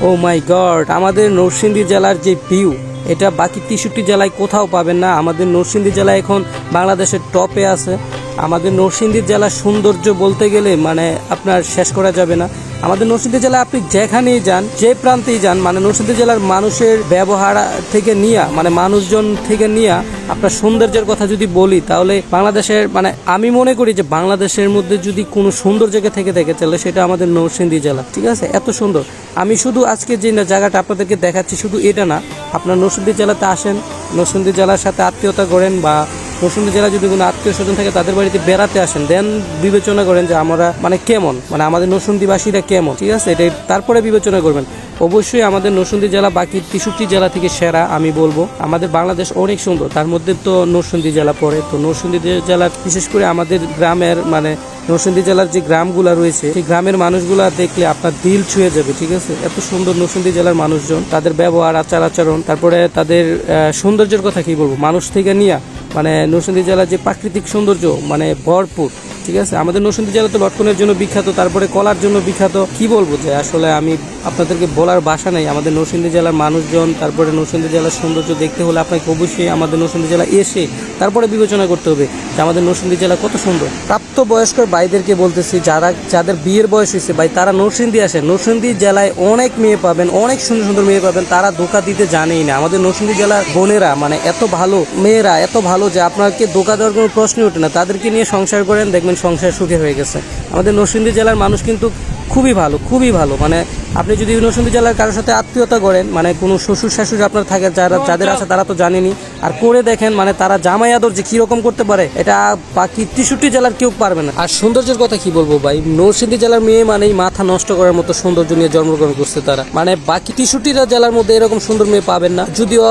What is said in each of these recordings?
ও মাই god, আমাদের নরসিংদী জেলার যে ভিউ, এটা বাকি 63 জেলায় কোথাও পাবেন না। আমাদের নরসিংদী জেলা এখন বাংলাদেশের টপে আছে। আমাদের নরসিংদী জেলার সৌন্দর্য বলতে গেলে মানে আপনার শেষ করা যাবে না। আমাদের নরসিংদী জেলায় আপনি যেখানেই যান, যে প্রান্তেই যান, মানে নরসিংদী জেলার মানুষের ব্যবহার থেকে নিয়ে, মানে মানুষজন থেকে নিয়ে আপনার সৌন্দর্যের কথা যদি বলি, তাহলে বাংলাদেশের মানে আমি মনে করি যে বাংলাদেশের মধ্যে যদি কোনো সুন্দর জায়গা থেকে থাকে তাহলে সেটা আমাদের নরসিংদী জেলা। ঠিক আছে, এত সুন্দর। আমি শুধু আজকে যে জায়গাটা আপনাদেরকে দেখাচ্ছি শুধু এটা না, আপনার নরসিংদী জেলাতে আসেন, নরসিংদী জেলার সাথে আত্মীয়তা করেন, বা নরসিংদী জেলা যদি কোনো আত্মীয় স্বজন থাকে তাদের বাড়িতে বেড়াতে আসেন, দেন বিবেচনা করেন যে আমরা মানে কেমন, মানে আমাদের নরসিংদীবাসীরা কেমন। ঠিক আছে, এটাই তারপরে বিবেচনা করবেন। অবশ্যই আমাদের নরসিংদী জেলা বাকি 63 জেলা থেকে সেরা আমি বলবো। আমাদের বাংলাদেশ অনেক সুন্দর, তার মধ্যে তো নরসিংদী জেলা পড়ে। তো নরসিংদী জেলা বিশেষ করে আমাদের গ্রামের মানে নরসিংদী জেলার যে গ্রামগুলা রয়েছে সেই গ্রামের মানুষগুলা দেখলে আপনার দিল ছুঁয়ে যাবে। ঠিক আছে, এত সুন্দর নরসিংদী জেলার মানুষজন, তাদের ব্যবহার, আচার আচরণ, তারপরে তাদের সৌন্দর্যের কথা কি বলবো, মানুষ থেকে নিয়ে মানে নরসিংদী জেলার যে প্রাকৃতিক সৌন্দর্য মানে ভরপুর। ঠিক আছে, আমাদের নরসিংদী জেলা তো লটকনের জন্য বিখ্যাত, তারপরে কলার জন্য বিখ্যাত। কি বলবো যে আসলে আমি আপনাদেরকে বলার ভাষা নেই। আমাদের নরসিংদী জেলার মানুষজন, তারপরে নরসিংদী জেলার সৌন্দর্য দেখতে হলে আপনাকে অবশ্যই আমাদের নরসিংদী জেলা এসে তারপরে বিবেচনা করতে হবে যে আমাদের নরসিংদী জেলা কত সুন্দর। প্রাপ্তবয়স্ক ভাইদেরকে বলতেছি, যাদের বিয়ের বয়স হয়েছে ভাই, তারা নরসিংদী আসেন। নরসিংদী জেলায় অনেক মেয়ে পাবেন, অনেক সুন্দর সুন্দর মেয়ে পাবেন, তারা ধোকা দিতে জানেই না। আমাদের নরসিংদী জেলার বোনেরা মানে এত ভালো, মেয়েরা এত ভালো যে আপনাকে ধোকা দেওয়ার কোনো প্রশ্নই ওঠে না। তাদেরকে নিয়ে সংসার করেন, দেখবেন সংসার সুখে হয়ে গেছে। আমাদের নরসিংদী জেলার মানুষ কিন্তু খুবই ভালো, খুবই ভালো। মানে আপনি যদি নরসিংদী জেলার কারোর সাথে আত্মীয়তা করেন, মানে কোনো শ্বশুর শাশুড়ি আপনার থাকে, যাদের আছে তারা তো জানেনি, আর করে দেখেন মানে তারা জামাই আদর যে কিরকম করতে পারে, এটা বাকি 63 জেলার কেউ পারবে না। আর সৌন্দর্যের কথা কি বলবো ভাই, নরসিংদী জেলার মেয়ে মানেই মাথা নষ্ট করার মতো সৌন্দর্য নিয়ে জন্মগ্রহণ করছে তারা। মানে বাকি 63টা জেলার মধ্যে এরকম সুন্দর মেয়ে পাবেন না। যদিও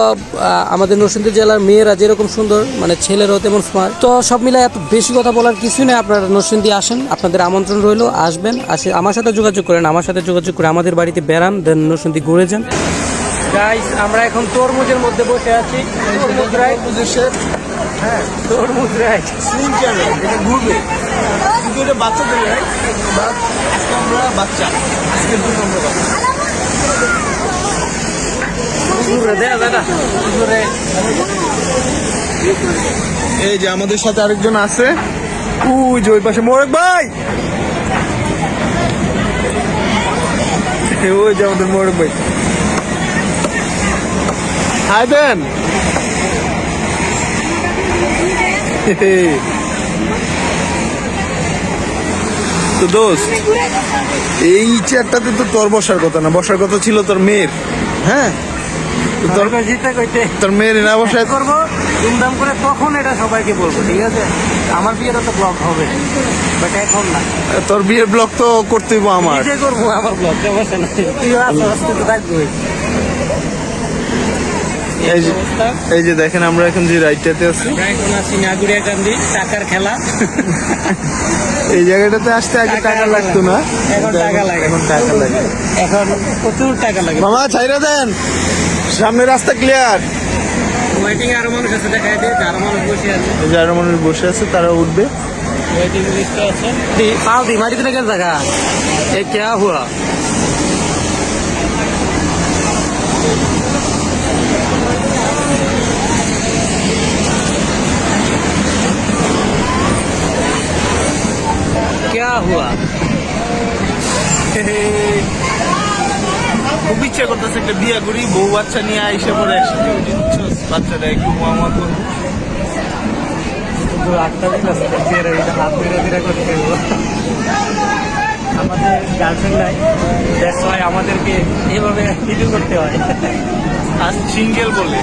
আমাদের নরসিংদী জেলার মেয়েরা যেরকম সুন্দর, মানে ছেলেরাও তেমন স্মার্ট। তো সব মিলে এত বেশি কথা বলার কিছু নেই। আপনারা নরসিংদী আসেন, আপনাদের আমন্ত্রণ রইলো, আসবেন, আমার সাথে যোগাযোগ করেন, আমার সাথে যোগাযোগ করে আমাদের বাড়িতে বেড়ান, দেন নরসিংদী ঘুরে যান। গাইস, আমরা এখন তরমুজের মধ্যে বসে আছি। তরমুজ রাইড, হ্যাঁ তরমুজ রাইড ঘুরবে কিন্তু বাচ্চাদের রাইড। আজকে আমরা বাচ্চা, আজকের জন্য আমরা বাচ্চা। এই যে আমাদের সাথে আরেকজন আছে, ওই যে ওই পাশে মোরক ভাই, ওই যে আমাদের মোরক ভাই। হাই দেন। তো দোস্ত, এই চেয়ারটাতে তো তোর বসার কথা না, বসার কথা ছিল তোর মেয়ের। হ্যাঁ, তোর মেয়ের না বসায় করবো ধুমধাম করে, তখন এটা সবাইকে বলবো। ঠিক আছে, আমার বিয়েটা তো ব্লগ হবে, বাট এখন না। তোর বিয়ের ব্লগ তো করতে হইব আমার। নিজে করবো আমার ব্লগ, সমস্যা নাই। তুই আসতে থাকবি। এই যে দেখেন আমরা এখন যে রাইডটাতে আছি, এখন আছি নাগুরিয়াকান্দি, টাকার খেলা। এই জায়গাটাতে আসতে আগে টাকা লাগতো না, এখন টাকা লাগে, এখন টাকা লাগে, এখন প্রচুর টাকা লাগে। মামা ছাইরা দেন, সামনে রাস্তা ক্লিয়ার। ওয়েটিং আরো মানুষ আছে, দেখাই দে, আরো মানুষ বসে আছে, যারা মানুষ বসে আছে তারা উঠবে। ওয়েটিং লিস্টে আছে। পাও দি মাটিতে লেগে জায়গা, এ क्या हुआ? क्या हुआ? খুব ইচ্ছা করতেছে একটা বিয়ে করি, বউ বাচ্চা নিয়ে আইসে পরে একসাথে বাচ্চাটা একটু মামা করবো। আমাদের গার্লফ্রেন্ড নাই, দ্যাটস ওয়াই আমাদেরকে এইভাবে ভিডিও করতে হয়। আজ সিঙ্গেল বলে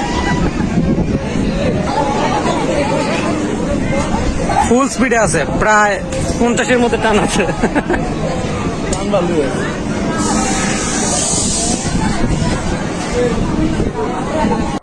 ফুল স্পিডে আছে, প্রায় 50-এর মধ্যে টান আছে। টান ভালো আছে।